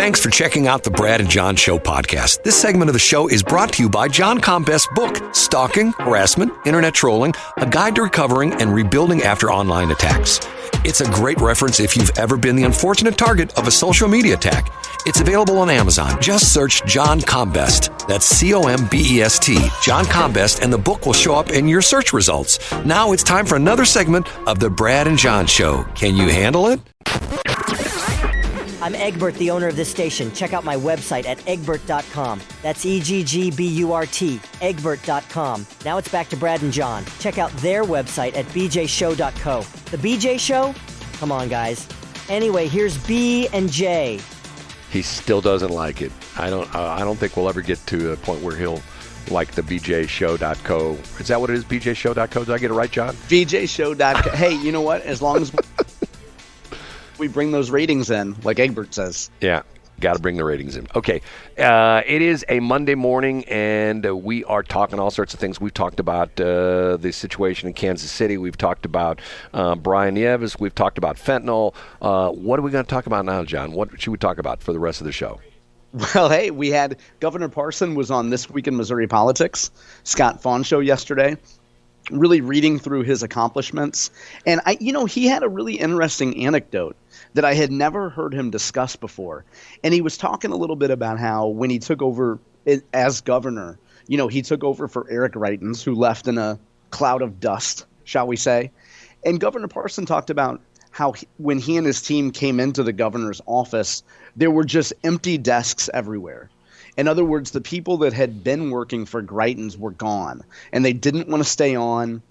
Thanks for checking out the Brad and John Show podcast. This segment of the show is brought to you by John Combest's book, Stalking, Harassment, Internet Trolling, A Guide to Recovering and Rebuilding After Online Attacks. It's a great reference if you've ever been the unfortunate target of a social media attack. It's available on Amazon. Just search John Combest. That's C-O-M-B-E-S-T, John Combest, and the book will show up in your search results. Now it's time for another segment of the Brad and John Show. Can you handle it? I'm Egbert, the owner of this station. Check out my website at egbert.com. That's E-G-G-B-U-R-T, egbert.com. Now it's back to Brad and John. Check out their website at bjshow.co. The BJ Show? Come on, guys. Anyway, here's B and J. He still doesn't like it. I don't think we'll ever get to a point where he'll like the bjshow.co. Is that what it is, bjshow.co? Did I get it right, John? bjshow.co. Hey, you know what? As long as we bring those ratings in, like Egbert says. Yeah, got to bring the ratings in. Okay, it is a Monday morning, and we are talking all sorts of things. We've talked about the situation in Kansas City. We've talked about Brian Nieves. We've talked about fentanyl. What are we going to talk about now, John? What should we talk about for the rest of the show? Well, hey, we had Governor Parson was on This Week in Missouri Politics, Scott Fawn show yesterday, really reading through his accomplishments. And he had a really interesting anecdote that I had never heard him discuss before. And he was talking a little bit about how when he took over as governor, he took over for Eric Reitens, who left in a cloud of dust, shall we say. And Governor Parson talked about how when he and his team came into the governor's office, there were just empty desks everywhere. In other words, the people that had been working for Greitens were gone, and they didn't want to stay on.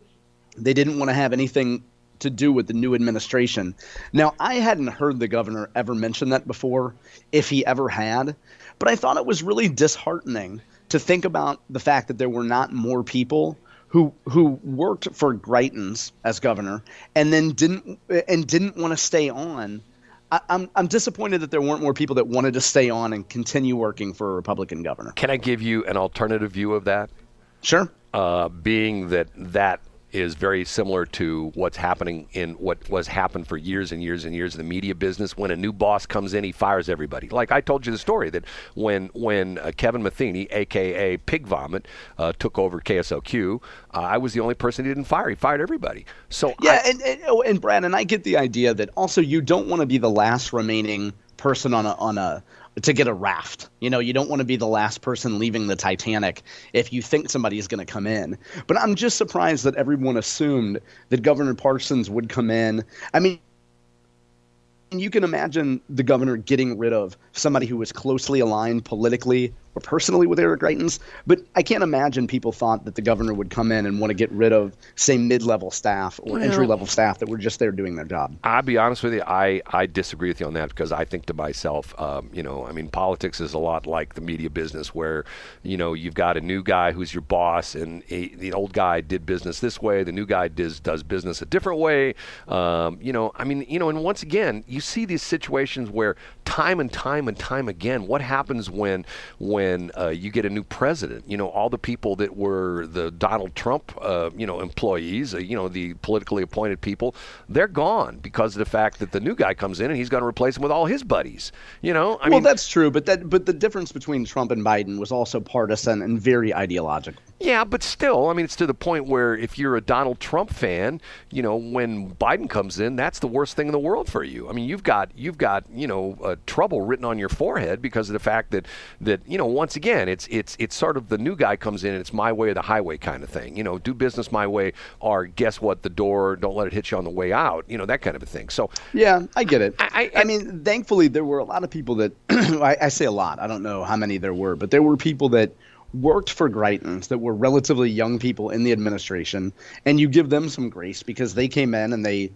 They didn't want to have anything to do with the new administration. Now, I hadn't heard the governor ever mention that before, if he ever had, but I thought it was really disheartening to think about the fact that there were not more people who worked for Greitens as governor and then didn't want to stay on. I'm disappointed that there weren't more people that wanted to stay on and continue working for a Republican governor. Can I give you an alternative view of that? Sure. Being that is very similar to what's happening in what was happened for years and years and years in the media business. When a new boss comes in, he fires everybody. Like I told you the story that when Kevin Matheny, a.k.a. Pig Vomit, took over KSLQ, I was the only person he didn't fire. He fired everybody. So yeah, and Brad, and I get the idea that also you don't want to be the last remaining person to get a raft. You don't want to be the last person leaving the Titanic if you think somebody is going to come in. But I'm just surprised that everyone assumed that Governor Parsons would come in. I mean, you can imagine the governor getting rid of somebody who was closely aligned politically or personally with Eric Reitens, but I can't imagine people thought that the governor would come in and want to get rid of, say, mid-level staff or entry-level staff that were just there doing their job. I'll be honest with you, I disagree with you on that because I think to myself, politics is a lot like the media business where, you've got a new guy who's your boss and the old guy did business this way, the new guy does business a different way. And once again, you see these situations where time and time again, what happens when you get a new president? All the people that were the Donald Trump, employees, the politically appointed people, they're gone because of the fact that the new guy comes in and he's going to replace him with all his buddies. That's true, but the difference between Trump and Biden was also partisan and very ideological. Yeah, but still, it's to the point where if you're a Donald Trump fan, when Biden comes in, that's the worst thing in the world for you. You've got trouble written on your forehead because of the fact that once again, it's sort of the new guy comes in and it's my way or the highway kind of thing. Do business my way, or guess what, the door, don't let it hit you on the way out. That kind of a thing. So yeah, I get it. Thankfully, there were a lot of people that I say a lot. I don't know how many there were, but there were people that worked for Greitens that were relatively young people in the administration, and you give them some grace because they came in and they,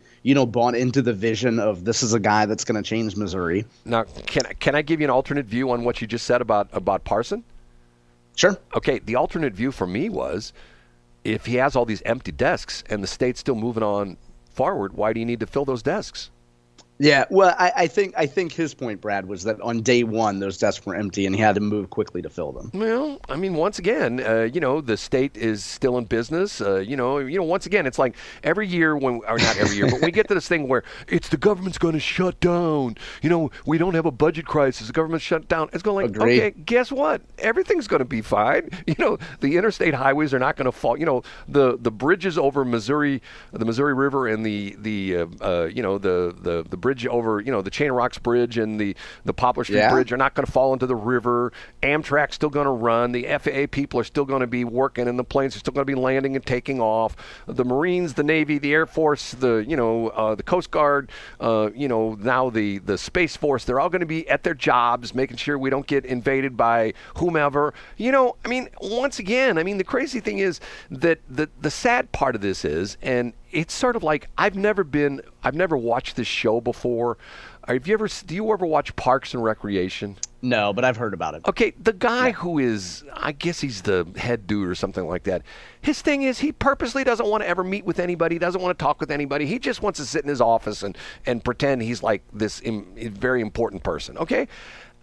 bought into the vision of this is a guy that's going to change Missouri. Now, can I give you an alternate view on what you just said about Parson? Sure. Okay, the alternate view for me was if he has all these empty desks and the state's still moving on forward, why do you need to fill those desks? Yeah, well, I think his point, Brad, was that on day one those desks were empty and he had to move quickly to fill them. Well, I mean, once again, the state is still in business. Once again, it's like every year or not every year, but we get to this thing where it's the government's going to shut down. We don't have a budget crisis. The government's shut down. It's going like, Agree. okay, guess what? Everything's going to be fine. The interstate highways are not going to fall. The bridges over the Missouri River and the bridge over, the Chain of Rocks Bridge and the Poplar Street Bridge are not going to fall into the river. Amtrak's still going to run. The FAA people are still going to be working, and the planes are still going to be landing and taking off. The Marines, the Navy, the Air Force, the Coast Guard, now the Space Force, they're all going to be at their jobs, making sure we don't get invaded by whomever. Once again, the crazy thing is that the sad part of this is, and it's sort of like I've never watched this show before. Do you ever watch Parks and Recreation? No, but I've heard about it. Okay, the guy who is, I guess he's the head dude or something like that. His thing is he purposely doesn't want to ever meet with anybody, doesn't want to talk with anybody. He just wants to sit in his office and pretend he's like this very important person, okay?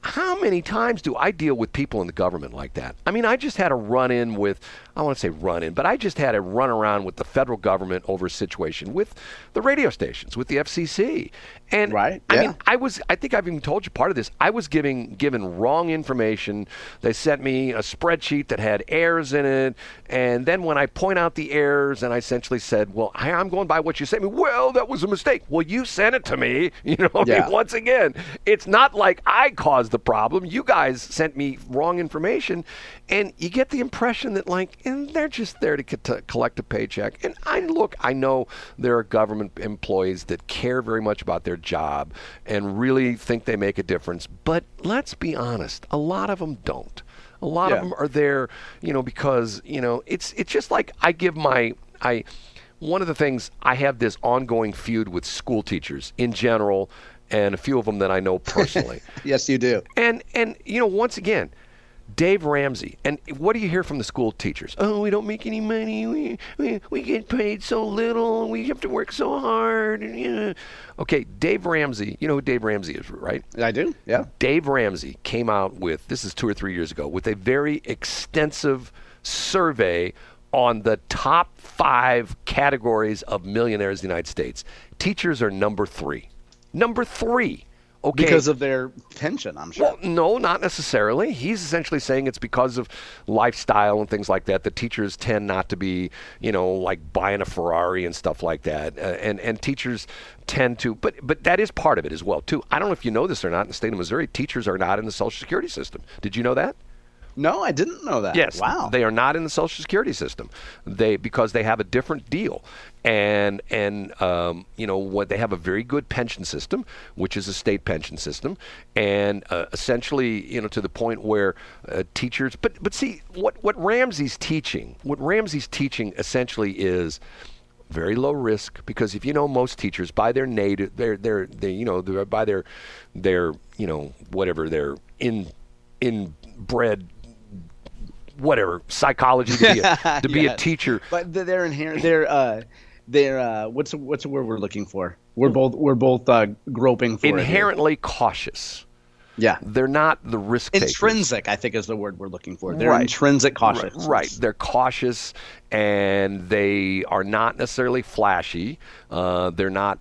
How many times do I deal with people in the government like that? I just had a run-in with, I want to say run-in, but I just had a run-around with the federal government over a situation with the radio stations, with the FCC. And right, yeah. I think I've even told you part of this. I was given wrong information. They sent me a spreadsheet that had errors in it. And then when I point out the errors and I essentially said, well, I'm going by what you sent me. Well, that was a mistake. Well, you sent it to me. Once again, it's not like I caused the problem. You guys sent me wrong information. And you get the impression that and they're just there to collect a paycheck. And I know there are government employees that care very much about their job and really think they make a difference. But let's be honest, a lot of them don't. A lot of them are there, because, it's just like one of the things, I have this ongoing feud with school teachers in general and a few of them that I know personally. Yes, you do. And once again, Dave Ramsey. And what do you hear from the school teachers? Oh, we don't make any money. We get paid so little. We have to work so hard. Okay, Dave Ramsey. You know who Dave Ramsey is, right? I do, yeah. Dave Ramsey came out with, this is 2 or 3 years ago, with a very extensive survey on the top 5 categories of millionaires in the United States. Teachers are number 3. Number 3. Okay. Because of their pension, I'm sure. Well, no, not necessarily. He's essentially saying it's because of lifestyle and things like that. The teachers tend not to be, like buying a Ferrari and stuff like that. And teachers tend to, but that is part of it as well, too. I don't know if you know this or not. In the state of Missouri, teachers are not in the Social Security system. Did you know that? No, I didn't know that. Yes. Wow. They are not in the Social Security system. Because they have a different deal. And what they have a very good pension system, which is a state pension system, and essentially, to the point where teachers. But see, what Ramsey's teaching essentially is very low risk, because if most teachers by their native, by their whatever their inbred. Whatever psychology to be a teacher, but they're inherent. They're what's the word we're looking for? We're both groping for inherently cautious. Yeah, they're not the risk takers. Intrinsic, I think, is the word we're looking for. They're intrinsic cautious. Right. They're cautious, and they are not necessarily flashy. They're not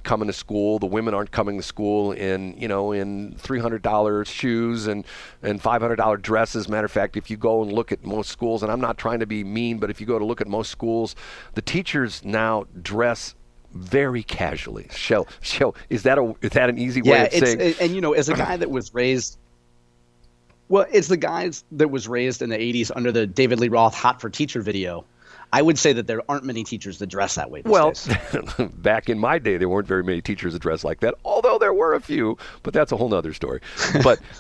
coming to school. The women aren't coming to school in $300 shoes and $500 dresses. Matter of fact, if you go and look at most schools, and I'm not trying to be mean, but if you go to look at most schools, the teachers now dress very casually. Is that an easy way of saying? And as a guy that was raised, it's the guys that was raised in the 80s under the David Lee Roth "Hot for Teacher" video. I would say that there aren't many teachers that dress that way these days. Back in my day, there weren't very many teachers that dressed like that, although there were a few, but that's a whole nother story.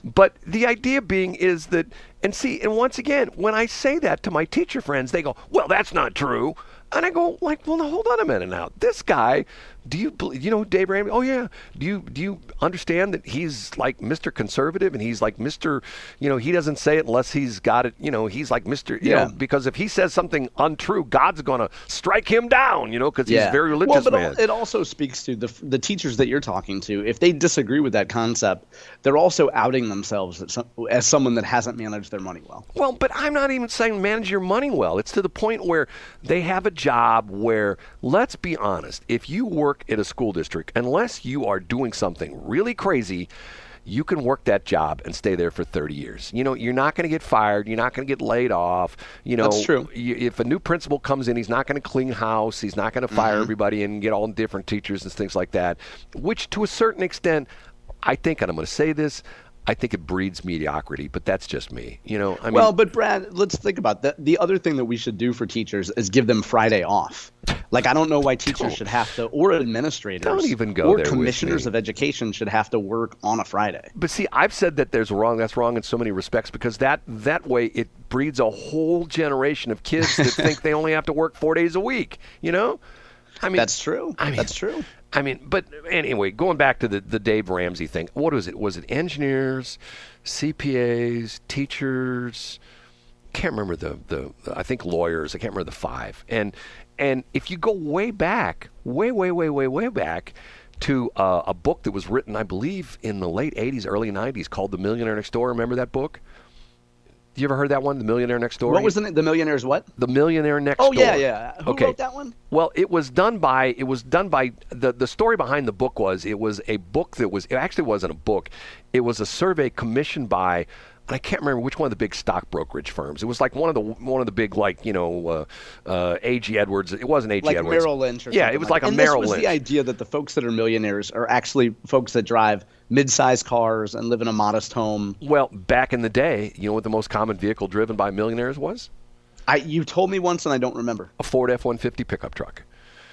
But the idea being is that, and once again, when I say that to my teacher friends, they go, well, that's not true. And I go, well, now, hold on a minute now. This guy Do you know Dave Ramsey? Oh yeah. Do you understand that he's like Mr. Conservative and he's like Mr. He doesn't say it unless he's got it. He's like Mr. Because if he says something untrue, God's gonna strike him down. Because he's a very religious man. It also speaks to the teachers that you're talking to. If they disagree with that concept, they're also outing themselves as someone that hasn't managed their money well. Well, but I'm not even saying manage your money well. It's to the point where they have a job where, let's be honest, if you work at a school district, unless you are doing something really crazy, you can work that job and stay there for 30 years. You're not going to get fired. You're not going to get laid off. That's true. If a new principal comes in, he's not going to clean house. He's not going to fire everybody and get all different teachers and things like that, which to a certain extent, I think, and I'm going to say this, I think it breeds mediocrity, but that's just me. But Brad, let's think about that. The other thing that we should do for teachers is give them Friday off. Like, I don't know why teachers should have to, or administrators, don't even go or there commissioners of education should have to work on a Friday. But see, I've said that that's wrong in so many respects, because that way it breeds a whole generation of kids that think they only have to work 4 days a week. That's true. That's true. But anyway, going back to the Dave Ramsey thing, what was it? Was it engineers, CPAs, teachers? Can't remember the I think lawyers. I can't remember the five. And if you go way back, way back to a book that was written, I believe, in the late 80s, early 90s, called The Millionaire Next Door. Remember that book? You ever heard that one, The Millionaire Next Door? What was the name? The Millionaires what? The Millionaire Next Door. Oh, yeah. Who wrote that one? Well, it was done by the story behind the book was, it was a book it actually wasn't a book. It was a survey commissioned by, and I can't remember which one of the big stock brokerage firms. It was like one of the big, like, A.G. Edwards. It wasn't A.G. Edwards. Like Merrill Lynch or something. Yeah, it was like a Merrill Lynch. And this was the idea that the folks that are millionaires are actually folks that drive mid-sized cars and live in a modest home. Well, back in the day, you know what the most common vehicle driven by millionaires was? You told me once and I don't remember. A Ford F-150 pickup truck.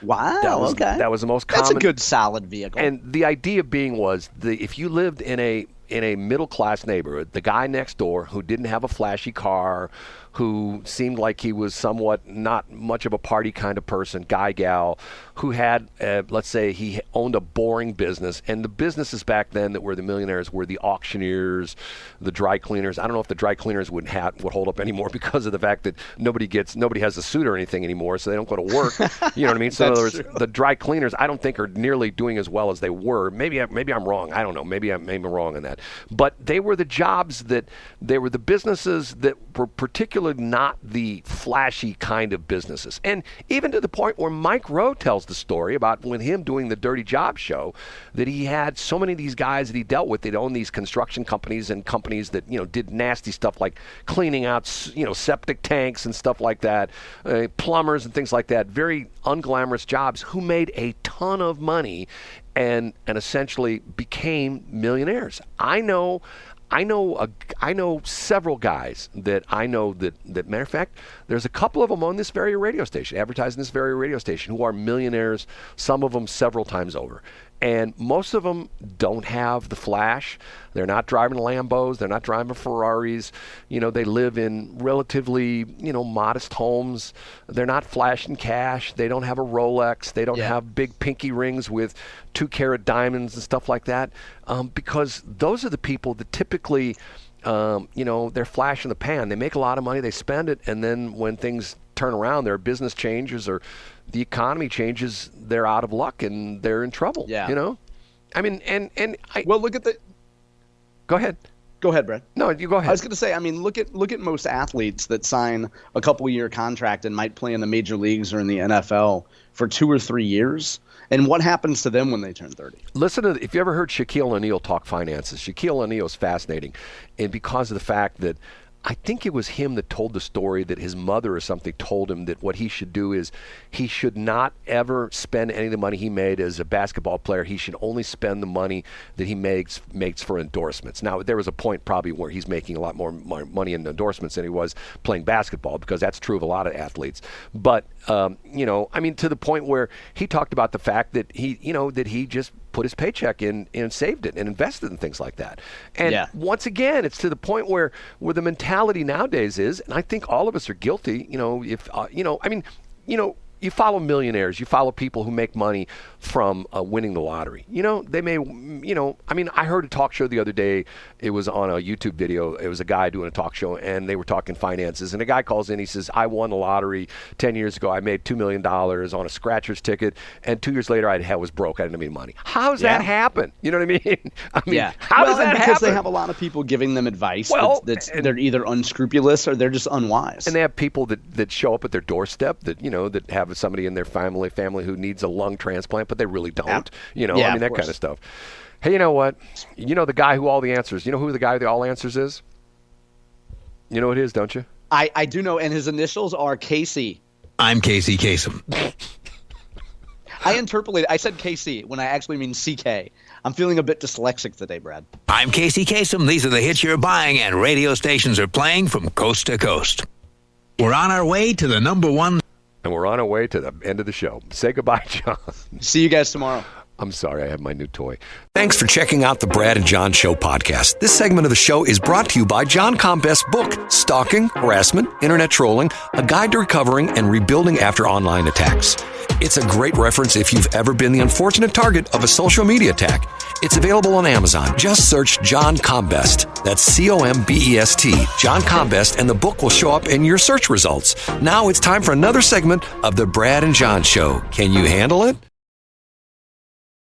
Wow, okay. That was the most common. That's a good, solid vehicle. And the idea being was, if you lived in a middle-class neighborhood, the guy next door who didn't have a flashy car, who seemed like he was somewhat not much of a party kind of person, guy, gal, who had, let's say, he owned a boring business. And the businesses back then that were the millionaires were the auctioneers, the dry cleaners. I don't know if the dry cleaners would hold up anymore because of the fact that nobody has a suit or anything anymore, so they don't go to work. You know what I mean? So in other words, the dry cleaners, I don't think are nearly doing as well as they were. Maybe I'm wrong. I don't know. Maybe I'm wrong on that. But they were the they were the businesses that were particularly not the flashy kind of businesses. And even to the point where Mike Rowe tells the story about when him doing the Dirty Job show, that he had so many of these guys that he dealt with. They'd own these construction companies and companies that, did nasty stuff like cleaning out, septic tanks and stuff like that, plumbers and things like that, very unglamorous jobs, who made a ton of money and essentially became millionaires. I know several guys that I know that matter of fact, there's a couple of them on this very radio station, advertising this very radio station, who are millionaires, some of them several times over. And most of them don't have the flash. They're not driving Lambos. They're not driving Ferraris. They live in relatively, modest homes. They're not flashing cash. They don't have a Rolex. They don't have big pinky rings with 2-carat diamonds and stuff like that. Because those are the people that typically, they're flash in the pan. They make a lot of money. They spend it. And then when things turn around, their business changes or the economy changes, they're out of luck and they're in trouble. Yeah. I mean, well, look at the. Go ahead. Go ahead, Brett. No, you go ahead. I was going to say, look at most athletes that sign a couple-year contract and might play in the major leagues or in the NFL for 2 or 3 years. And what happens to them when they turn 30? Listen to, if you ever heard Shaquille O'Neal talk finances, Shaquille O'Neal is fascinating. And because of the fact that I think it was him that told the story that his mother or something told him that what he should do is he should not ever spend any of the money he made as a basketball player. He should only spend the money that he makes for endorsements. Now, there was a point probably where he's making a lot more money in endorsements than he was playing basketball, because that's true of a lot of athletes. But, to the point where he talked about the fact that he just put his paycheck in and saved it and invested in things like that. And once again, it's to the point where the mentality nowadays is, and I think all of us are guilty, you follow millionaires, you follow people who make money from winning the lottery. They may, I heard a talk show the other day. It was on a YouTube video. It was a guy doing a talk show, and they were talking finances. And a guy calls in. He says, I won the lottery 10 years ago. I made $2 million on a scratcher's ticket, and 2 years later, I was broke. I didn't have any money. How does that happen? You know what I mean? How does that happen? Because they have a lot of people giving them advice they're either unscrupulous or they're just unwise. And they have people that show up at their doorstep that have somebody in their family who needs a lung transplant, but they really don't. That kind of stuff. Hey, you know what? The guy who all the answers. You know who the guy with all answers is? You know who it is, don't you? I do know, and his initials are Casey. I'm Casey Kasem. I said KC when I actually mean CK. I'm feeling a bit dyslexic today, Brad. I'm Casey Kasem. These are the hits you're buying, and radio stations are playing from coast to coast. We're on our way to the number one. And we're on our way to the end of the show. Say goodbye, John. See you guys tomorrow. I'm sorry, I have my new toy. Thanks for checking out the Brad and John Show podcast. This segment of the show is brought to you by John Combest's book, Stalking, Harassment, Internet Trolling, A Guide to Recovering and Rebuilding After Online Attacks. It's a great reference if you've ever been the unfortunate target of a social media attack. It's available on Amazon. Just search John Combest. That's Combest, John Combest, and the book will show up in your search results. Now it's time for another segment of the Brad and John Show. Can you handle it?